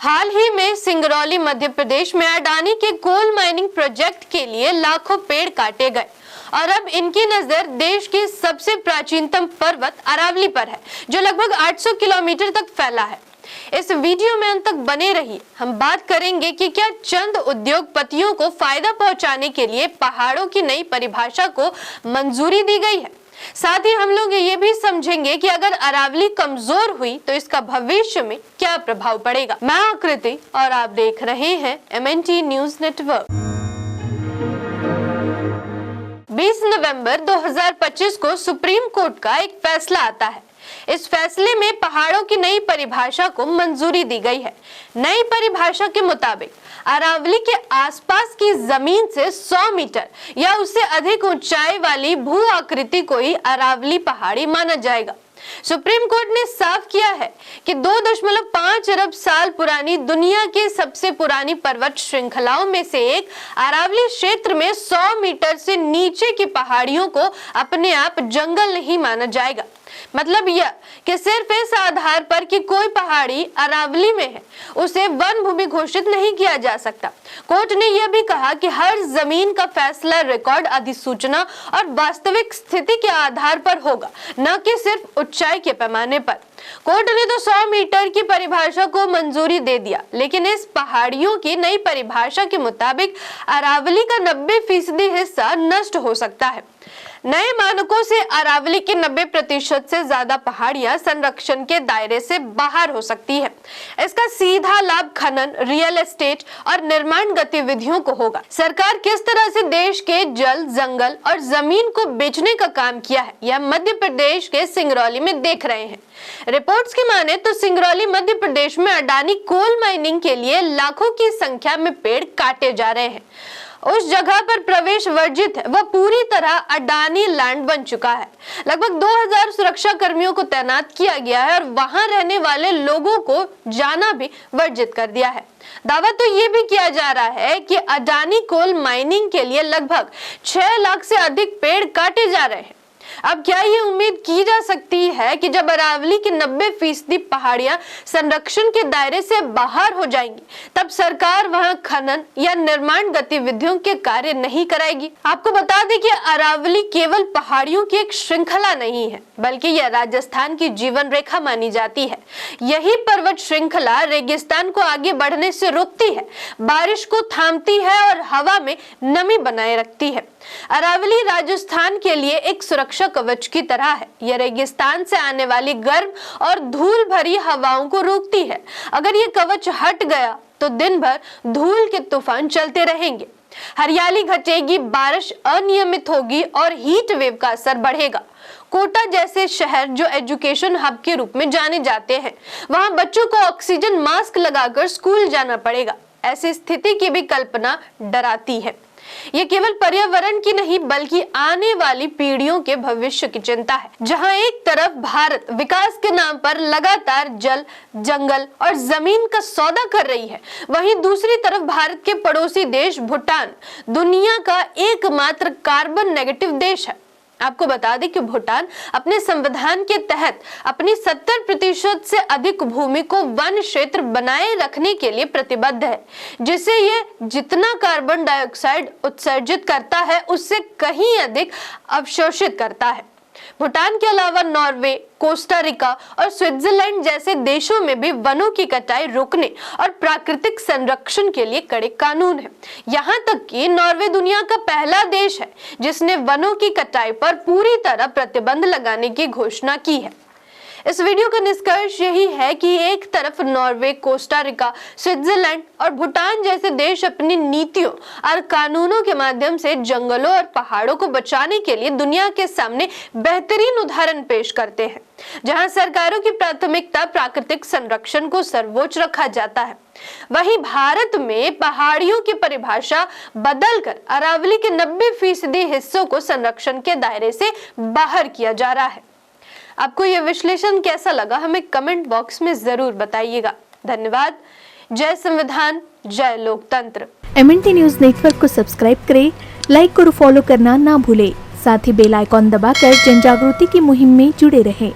हाल ही में सिंगरौली मध्य प्रदेश में अडानी के कोल माइनिंग प्रोजेक्ट के लिए लाखों पेड़ काटे गए और अब इनकी नजर देश के सबसे प्राचीनतम पर्वत अरावली पर है, जो लगभग 800 किलोमीटर तक फैला है। इस वीडियो में अंत तक बने रहिए। हम बात करेंगे कि क्या चंद उद्योगपतियों को फायदा पहुंचाने के लिए पहाड़ों की नई परिभाषा को मंजूरी दी गई है। साथ ही हम लोग ये भी समझेंगे कि अगर अरावली कमजोर हुई तो इसका भविष्य में क्या प्रभाव पड़ेगा। मैं आकृति और आप देख रहे हैं MNT न्यूज नेटवर्क। 20 नवंबर 2025 को सुप्रीम कोर्ट का एक फैसला आता है। इस फैसले में पहाड़ों की नई परिभाषा को मंजूरी दी गई है। नई परिभाषा के मुताबिक अरावली के आसपास की जमीन से 100 मीटर या उससे अधिक ऊंचाई वाली भू आकृति को ही अरावली पहाड़ी माना जाएगा। सुप्रीम कोर्ट ने साफ किया है कि 2.5 अरब साल पुरानी दुनिया की सबसे पुरानी पर्वत श्रृंखलाओं में से एक अरावली क्षेत्र में 100 मीटर से नीचे की पहाड़ियों को अपने आप जंगल नहीं माना जाएगा। मतलब यह कि सिर्फ इस आधार पर कि कोई पहाड़ी अरावली में है उसे वन भूमि घोषित नहीं किया जा सकता। कोर्ट ने यह भी कहा कि हर जमीन का फैसला रिकॉर्ड, अधिसूचना और वास्तविक स्थिति के आधार पर होगा, न कि सिर्फ ऊंचाई के पैमाने पर। कोर्ट ने तो 100 मीटर की परिभाषा को मंजूरी दे दिया, लेकिन इस पहाड़ियों की नई परिभाषा के मुताबिक अरावली का 90% हिस्सा नष्ट हो सकता है। नए मानकों से अरावली की 90% से ज्यादा पहाड़ियां संरक्षण के दायरे से बाहर हो सकती है। इसका सीधा लाभ खनन, रियल एस्टेट और निर्माण गतिविधियों को होगा। सरकार किस तरह से देश के जल, जंगल और जमीन को बेचने का काम किया है, यह मध्य प्रदेश के सिंगरौली में देख रहे हैं। रिपोर्ट्स की माने तो सिंगरौली मध्य प्रदेश में अडानी कोल माइनिंग के लिए लाखों की संख्या में पेड़ काटे जा रहे हैं। उस जगह पर प्रवेश वर्जित है, वह पूरी तरह अडानी लैंड बन चुका है। लगभग 2000 सुरक्षा कर्मियों को तैनात किया गया है और वहां रहने वाले लोगों को जाना भी वर्जित कर दिया है। दावा तो ये भी किया जा रहा है कि अडानी कोल माइनिंग के लिए लगभग 6 लाख से अधिक पेड़ काटे जा रहे हैं। अब क्या ये उम्मीद की जा सकती है कि जब अरावली की 90% पहाड़ियां संरक्षण के दायरे से बाहर हो जाएंगी, तब सरकार वहां खनन या निर्माण गतिविधियों के कार्य नहीं कराएगी? आपको बता दें कि अरावली केवल पहाड़ियों की एक श्रृंखला नहीं है, बल्कि यह राजस्थान की जीवन रेखा मानी जाती है। यही पर्वत श्रृंखला रेगिस्तान को आगे बढ़ने से रोकती है, बारिश को थामती है और हवा में नमी बनाए रखती है। अरावली राजस्थान के लिए एक सुरक्षा कवच की तरह है। यह रेगिस्तान से आने वाली गर्म और धूल भरी हवाओं को रोकती है। अगर ये कवच हट गया तो दिन भर धूल के तूफान चलते रहेंगे, हरियाली घटेगी, बारिश अनियमित होगी और हीट वेव का असर बढ़ेगा। कोटा जैसे शहर जो एजुकेशन हब के रूप में जाने जाते हैं, वहां बच्चों को ऑक्सीजन मास्क लगाकर स्कूल जाना पड़ेगा। ऐसी स्थिति की भी कल्पना डराती है। ये केवल पर्यावरण की नहीं बल्कि आने वाली पीढ़ियों के भविष्य की चिंता है। जहां एक तरफ भारत विकास के नाम पर लगातार जल, जंगल और जमीन का सौदा कर रही है, वहीं दूसरी तरफ भारत के पड़ोसी देश भूटान दुनिया का एकमात्र कार्बन नेगेटिव देश है। आपको बता दें कि भूटान अपने संविधान के तहत अपनी 70% से अधिक भूमि को वन क्षेत्र बनाए रखने के लिए प्रतिबद्ध है, जिससे ये जितना कार्बन डाइऑक्साइड उत्सर्जित करता है उससे कहीं अधिक अवशोषित करता है। भूटान के अलावा नॉर्वे, कोस्टा रिका और स्विट्जरलैंड जैसे देशों में भी वनों की कटाई रोकने और प्राकृतिक संरक्षण के लिए कड़े कानून हैं। यहाँ तक कि नॉर्वे दुनिया का पहला देश है जिसने वनों की कटाई पर पूरी तरह प्रतिबंध लगाने की घोषणा की है। इस वीडियो का निष्कर्ष यही है कि एक तरफ नॉर्वे, कोस्टा रिका, स्विट्जरलैंड और भूटान जैसे देश अपनी नीतियों और कानूनों के माध्यम से जंगलों और पहाड़ों को बचाने के लिए दुनिया के सामने बेहतरीन उदाहरण पेश करते हैं। जहां सरकारों की प्राथमिकता प्राकृतिक संरक्षण को सर्वोच्च रखा जाता है, वहीं भारत में पहाड़ियों की परिभाषा बदलकर अरावली के 90% हिस्सों को संरक्षण के दायरे से बाहर किया जा रहा है। आपको यह विश्लेषण कैसा लगा, हमें कमेंट बॉक्स में जरूर बताइएगा। धन्यवाद। जय संविधान, जय लोकतंत्र। MNT न्यूज नेटवर्क को सब्सक्राइब करें, लाइक और फॉलो करना ना भूलें। साथ ही बेल आइकॉन दबाकर जन जागृति की मुहिम में जुड़े रहें।